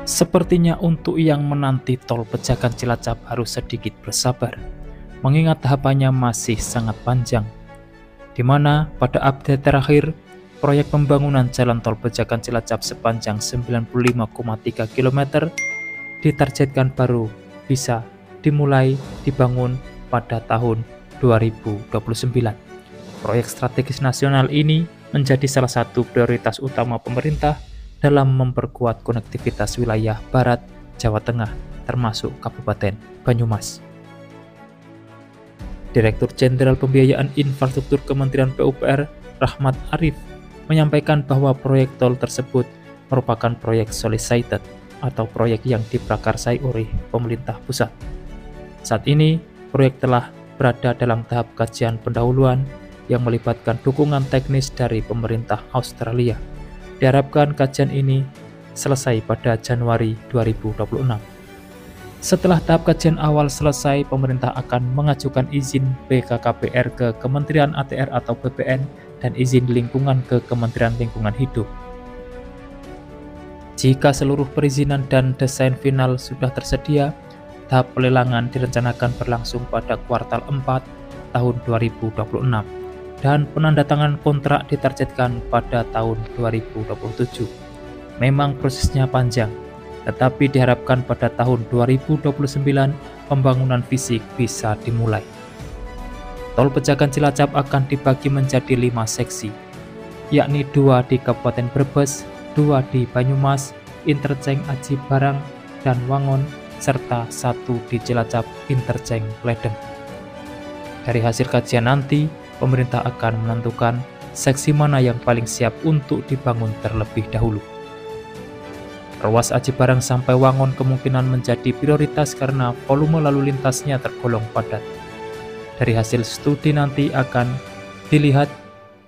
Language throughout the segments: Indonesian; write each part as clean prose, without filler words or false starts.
Sepertinya untuk yang menanti tol Pejagan Cilacap harus sedikit bersabar, mengingat tahapannya masih sangat panjang, di mana pada update terakhir, proyek pembangunan jalan tol Pejagan Cilacap sepanjang 95,3 km ditargetkan baru bisa dimulai dibangun pada tahun 2029. Proyek strategis nasional ini menjadi salah satu prioritas utama pemerintah dalam memperkuat konektivitas wilayah Barat Jawa Tengah, termasuk Kabupaten Banyumas. Direktur Jenderal Pembiayaan Infrastruktur Kementerian PUPR, Rahmat Arif, menyampaikan bahwa proyek tol tersebut merupakan proyek solicited atau proyek yang diprakarsai oleh pemerintah pusat. Saat ini, proyek telah berada dalam tahap kajian pendahuluan yang melibatkan dukungan teknis dari pemerintah Australia. Diharapkan kajian ini selesai pada Januari 2026. Setelah tahap kajian awal selesai, pemerintah akan mengajukan izin BKKBR ke Kementerian ATR atau BPN dan izin lingkungan ke Kementerian Lingkungan Hidup. Jika seluruh perizinan dan desain final sudah tersedia, tahap pelelangan direncanakan berlangsung pada kuartal 4 tahun 2026. Dan penandatangan kontrak ditargetkan pada tahun 2027. Memang prosesnya panjang, tetapi diharapkan pada tahun 2029 pembangunan fisik bisa dimulai. Tol Pejagan Cilacap akan dibagi menjadi 5 seksi, yakni 2 di Kabupaten Brebes, 2 di Banyumas, Interchange Aji Barang dan Wangon, serta 1 di Cilacap Interchange Ledeng. Dari hasil kajian nanti, pemerintah akan menentukan seksi mana yang paling siap untuk dibangun terlebih dahulu. Ruas Aji Barang sampai Wangon kemungkinan menjadi prioritas karena volume lalu lintasnya tergolong padat. Dari hasil studi nanti akan dilihat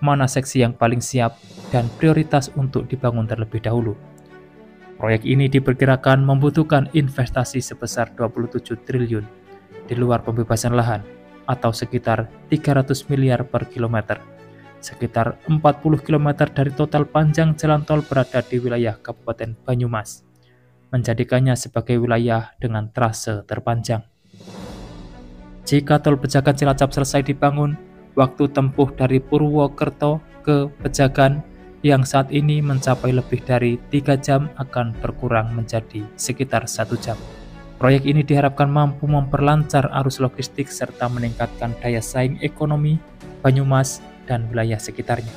mana seksi yang paling siap dan prioritas untuk dibangun terlebih dahulu. Proyek ini diperkirakan membutuhkan investasi sebesar 27 triliun di luar pembebasan lahan, atau sekitar 300 miliar per kilometer. Sekitar 40 km dari total panjang jalan tol berada di wilayah Kabupaten Banyumas, menjadikannya sebagai wilayah dengan trase terpanjang. Jika tol Pejagan Cilacap selesai dibangun, waktu tempuh dari Purwokerto ke Pejagan yang saat ini mencapai lebih dari 3 jam akan berkurang menjadi sekitar 1 jam. Proyek ini diharapkan mampu memperlancar arus logistik serta meningkatkan daya saing ekonomi Banyumas dan wilayah sekitarnya.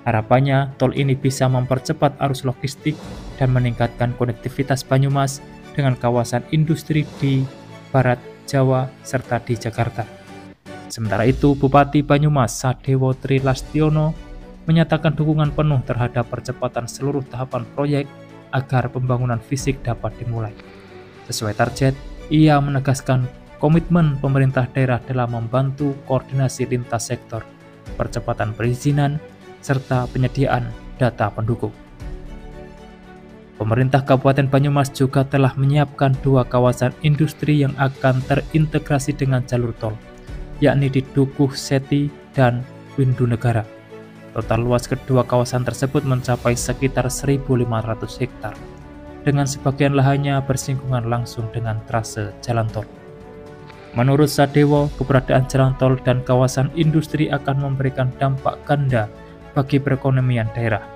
Harapannya, tol ini bisa mempercepat arus logistik dan meningkatkan konektivitas Banyumas dengan kawasan industri di Barat Jawa serta di Jakarta. Sementara itu, Bupati Banyumas Sadewo Trilastiono menyatakan dukungan penuh terhadap percepatan seluruh tahapan proyek agar pembangunan fisik dapat dimulai. Sesuai target, ia menegaskan komitmen pemerintah daerah dalam membantu koordinasi lintas sektor, percepatan perizinan, serta penyediaan data pendukung. Pemerintah Kabupaten Banyumas juga telah menyiapkan 2 kawasan industri yang akan terintegrasi dengan jalur tol, yakni di Dukuh Seti dan Windu Negara. Total luas kedua kawasan tersebut mencapai sekitar 1.500 hektar. Dengan sebagian lahannya bersinggungan langsung dengan trase jalan tol. Menurut Sadewo, keberadaan jalan tol dan kawasan industri akan memberikan dampak ganda bagi perekonomian daerah.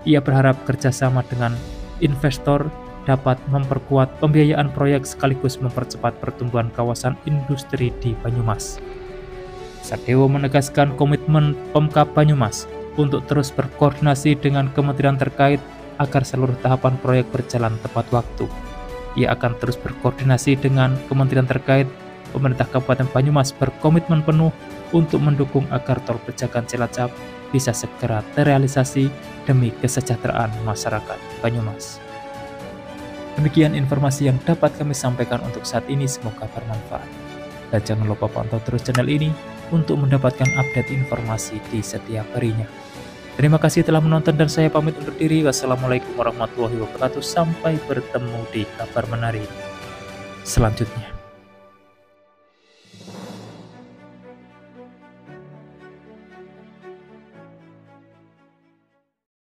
Ia berharap kerjasama dengan investor dapat memperkuat pembiayaan proyek sekaligus mempercepat pertumbuhan kawasan industri di Banyumas. Sadewo menegaskan komitmen Pemkab Banyumas untuk terus berkoordinasi dengan kementerian terkait agar seluruh tahapan proyek berjalan tepat waktu. Ia akan terus berkoordinasi dengan kementerian terkait. Pemerintah Kabupaten Banyumas berkomitmen penuh untuk mendukung agar tol Pejagan Cilacap bisa segera terrealisasi demi kesejahteraan masyarakat Banyumas. Demikian informasi yang dapat kami sampaikan untuk saat ini, semoga bermanfaat. Dan jangan lupa pantau terus channel ini untuk mendapatkan update informasi di setiap harinya. Terima kasih telah menonton dan saya pamit undur diri. Wassalamualaikum warahmatullahi wabarakatuh. Sampai bertemu di kabar menarik selanjutnya.